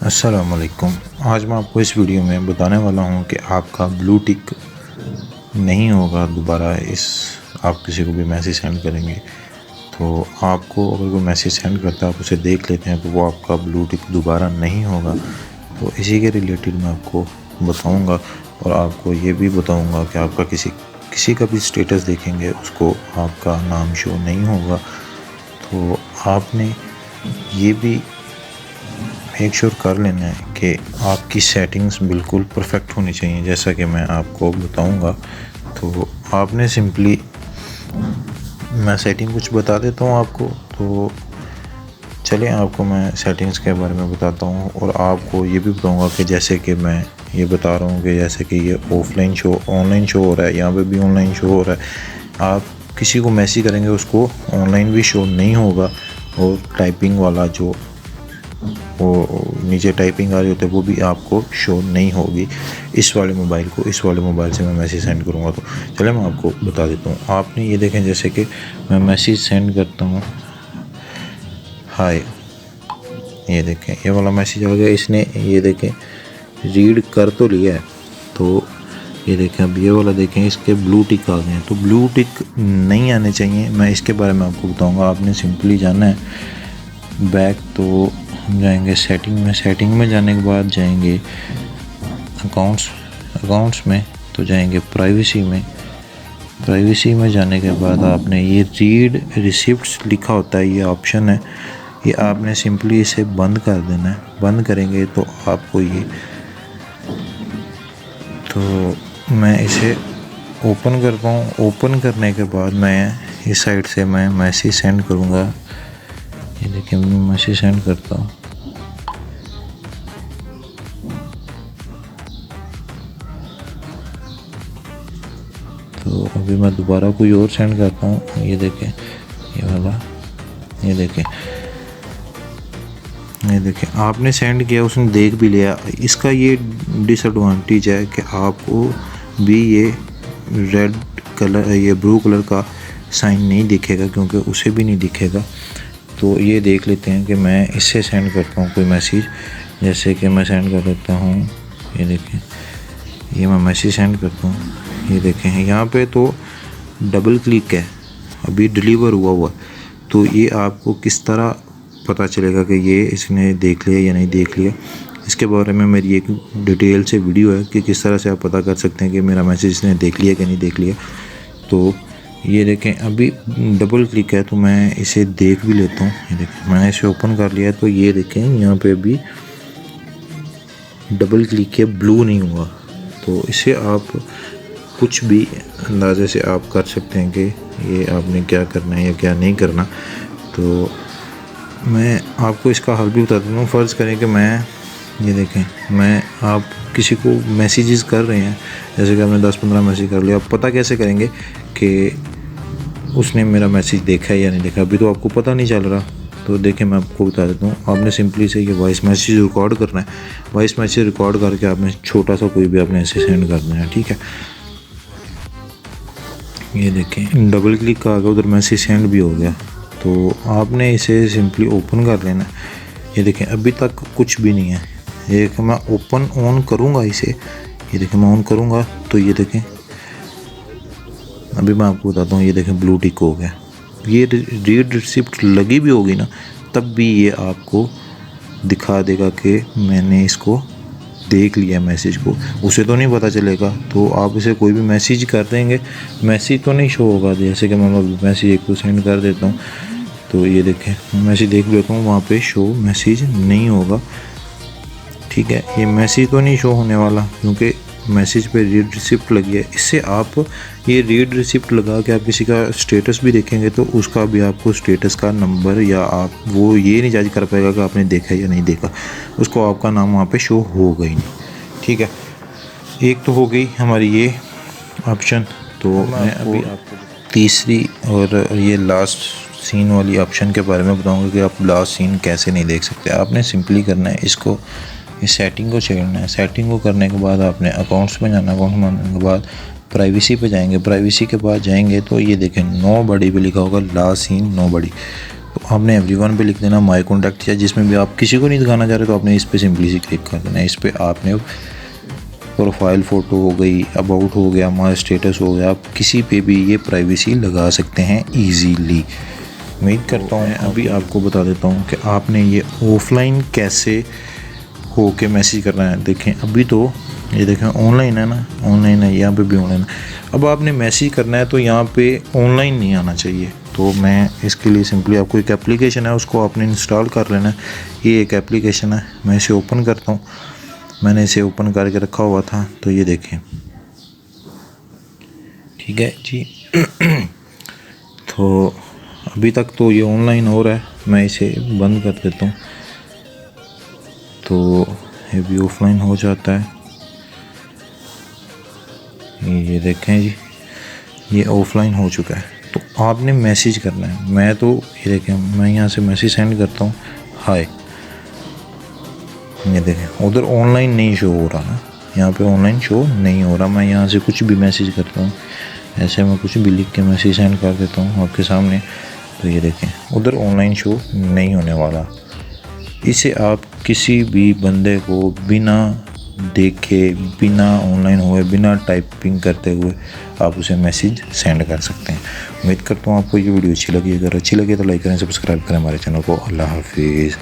अस्सलाम वालेकुम। आज मैं आपको इस वीडियो में बताने वाला हूं कि आपका ब्लू टिक नहीं होगा दोबारा। आप किसी को भी मैसेज सेंड करेंगे तो आपको अगर कोई मैसेज सेंड करता है आप उसे देख लेते हैं तो वो आपका ब्लू टिक दोबारा नहीं होगा। तो इसी के रिलेटेड मैं आपको बताऊंगा और आपको ये भी बताऊंगा कि आपका किसी का भी स्टेटस देखेंगे उसको आपका नाम शो नहीं होगा। तो आपने ये भी मेक श्योर कर लेना है कि आपकी सेटिंग्स बिल्कुल परफेक्ट होनी चाहिए, जैसा कि मैं आपको बताऊंगा। तो आपने सिंपली, मैं सेटिंग कुछ बता देता हूं आपको। तो चलिए आपको मैं सेटिंग्स के बारे में बताता हूं और आपको ये भी बताऊंगा कि जैसे कि मैं ये बता रहा हूं कि जैसे कि ये ऑफलाइन शो ऑनलाइन शो हो रहा है, यहाँ पे भी ऑनलाइन शो हो रहा है। आप किसी को मैसेज करेंगे उसको ऑनलाइन भी शो नहीं होगा और टाइपिंग वाला जो वो नीचे टाइपिंग आ रही होती है वो भी आपको शो नहीं होगी। इस वाले मोबाइल से मैं मैसेज सेंड करूँगा। तो चलिए मैं आपको बता देता हूँ। आपने ये देखें, जैसे कि मैं मैसेज सेंड करता हूँ, हाय, ये देखें ये वाला मैसेज आ गया। इसने ये देखें रीड कर तो लिया है। तो ये देखें अब ये वाला देखें, इसके ब्लू टिक आ गए हैं। तो ब्लू टिक नहीं आने चाहिए, मैं इसके बारे में आपको बताऊँगा। आपने सिंपली जाना है बैक, तो हम जाएंगे सेटिंग में जाने के बाद जाएंगे अकाउंट्स में, तो जाएंगे प्राइवेसी में जाने के बाद आपने ये रीड रिसिप्ट्स लिखा होता है, ये ऑप्शन है, ये आपने सिंपली इसे बंद कर देना है। बंद करेंगे तो आपको ये, तो मैं इसे ओपन करता हूँ। ओपन करने के बाद मैं इस साइड से मैं मैसेज सेंड करूँगा। ये देखिए मैं मैसेज सेंड करता हूँ। तो अभी मैं दोबारा कोई और सेंड करता हूँ। ये देखें ये वाला, ये देखें आपने सेंड किया, उसने देख भी लिया। इसका ये डिसएडवांटेज है कि आपको भी ये रेड कलर, ये ब्लू कलर का साइन नहीं दिखेगा, क्योंकि उसे भी नहीं दिखेगा। तो ये देख लेते हैं कि मैं इससे सेंड करता हूँ कोई मैसेज। जैसे कि मैं सेंड कर देता हूँ, ये देखें ये मैं मैसेज सेंड करता हूँ। ये देखें यहाँ पे तो डबल क्लिक है, अभी डिलीवर हुआ। तो ये आपको किस तरह पता चलेगा कि ये इसने देख लिया या नहीं देख लिया, इसके बारे में मेरी एक डिटेल से वीडियो है कि किस तरह से आप पता कर सकते हैं कि मेरा मैसेज इसने देख लिया कि नहीं देख लिया। तो ये देखें अभी डबल क्लिक है, तो मैं इसे देख भी लेता हूँ। ये देखें मैंने इसे ओपन कर लिया। तो ये देखें यहाँ पे अभी डबल क्लिक के ब्लू नहीं हुआ। तो इसे आप कुछ भी अंदाजे से आप कर सकते हैं कि ये आपने क्या करना है या क्या नहीं करना। तो मैं आपको इसका हल भी बता देता हूँ। फ़र्ज़ करें कि ये देखें मैं आप किसी को मैसेजेस कर रहे हैं, जैसे कि आपने 10-15 मैसेज कर लिया। आप पता कैसे करेंगे कि उसने मेरा मैसेज देखा है या नहीं देखा? अभी तो आपको पता नहीं चल रहा। तो देखें मैं आपको बता देता हूँ। आपने सिंपली से ये वॉइस मैसेज रिकॉर्ड करना है। वॉइस मैसेज रिकॉर्ड करके आपने छोटा सा कोई भी आपने ऐसे सेंड करना है, ठीक है। ये देखें डबल क्लिक का आ गया, उधर मैसेज सेंड भी हो गया। तो आपने इसे सिंपली ओपन कर लेना है। ये देखें अभी तक कुछ भी नहीं है। ये कि मैं ओपन ऑन करूँगा इसे, ये देखें मैं ऑन करूँगा तो ये देखें अभी मैं आपको बताता हूँ। ये देखें ब्लू टिक हो गया। ये रीड रिसिप्ट लगी भी होगी ना, तब भी ये आपको दिखा देगा कि मैंने इसको देख लिया मैसेज को। उसे तो नहीं पता चलेगा। तो आप इसे कोई भी मैसेज कर देंगे, मैसेज तो नहीं शो होगा। जैसे कि मैं मैसेज एक को सेंड कर देता हूँ, तो ये देखें मैसेज देख लेता हूँ, वहाँ पे शो मैसेज नहीं होगा, ठीक है। ये मैसेज तो नहीं शो होने वाला क्योंकि मैसेज पे रीड रिसिप्ट लगी है। इससे आप ये रीड रिसिप्ट लगा के आप किसी का स्टेटस भी देखेंगे तो उसका भी आपको स्टेटस का नंबर या आप वो ये नहीं जज कर पाएगा कि आपने देखा या नहीं देखा। उसको आपका नाम वहाँ पे शो होगा ही नहीं, ठीक है। एक तो हो गई हमारी ये ऑप्शन। तो मैं अभी आपको तीसरी और ये लास्ट सीन वाली ऑप्शन के बारे में बताऊँगा कि आप लास्ट सीन कैसे नहीं देख सकते। आपने सिंपली करना है इसको, इस सेटिंग को छेड़ना है। सेटिंग को करने के बाद आपने अकाउंट्स में जाना। अकाउंट में आने के बाद प्राइवेसी पे जाएंगे। प्राइवेसी के बाद जाएंगे तो ये देखें नो बडी पे लिखा होगा लास्ट सीन नो बडी। तो आपने एवरीवन पे लिख देना माय कॉन्टैक्ट, या जिसमें भी आप किसी को नहीं दिखाना चाह रहे तो आपने इस पर सिंपली से क्लिक कर देना। इस पर आपने प्रोफाइल फ़ोटो हो गई, अबाउट हो गया, माय स्टेटस हो गया, आप किसी पे भी ये प्राइवेसी लगा सकते हैं ईजीली। उम्मीद करता हूँ अभी आपको बता देता हूँ कि आपने ये ऑफ़लाइन कैसे हो के मैसेज करना है। देखें अभी तो ये देखें ऑनलाइन है ना, ऑनलाइन है, यहाँ पे भी ऑनलाइन है। अब आपने मैसेज करना है तो यहाँ पे ऑनलाइन नहीं आना चाहिए। तो मैं इसके लिए सिंपली आपको एक एप्लीकेशन है उसको आपने इंस्टॉल कर लेना है। ये एक एप्लीकेशन है, मैं इसे ओपन करता हूँ। मैंने इसे ओपन करके रखा हुआ था, तो ये देखें, ठीक है जी। तो अभी तक तो ये ऑनलाइन हो रहा है, मैं इसे बंद कर देता हूँ तो ये भी ऑफलाइन हो जाता है। ये देखें जी, ये ऑफलाइन हो चुका है। तो आपने मैसेज करना है। मैं तो ये देखें, मैं यहाँ से मैसेज सेंड करता हूँ, हाय। ये देखें उधर ऑनलाइन नहीं शो हो रहा ना, यहाँ पे ऑनलाइन शो नहीं हो रहा। मैं यहाँ से कुछ भी मैसेज करता हूँ, ऐसे मैं कुछ भी लिख के मैसेज सेंड कर देता हूँ आपके सामने, तो ये देखें उधर ऑनलाइन शो नहीं होने वाला। इसे आप किसी भी बंदे को बिना देखे, बिना ऑनलाइन हुए, बिना टाइपिंग करते हुए आप उसे मैसेज सेंड कर सकते हैं। उम्मीद करता हूँ आपको ये वीडियो अच्छी लगी। अगर अच्छी लगी तो लाइक करें, सब्सक्राइब करें हमारे चैनल को। अल्लाह हाफिज़।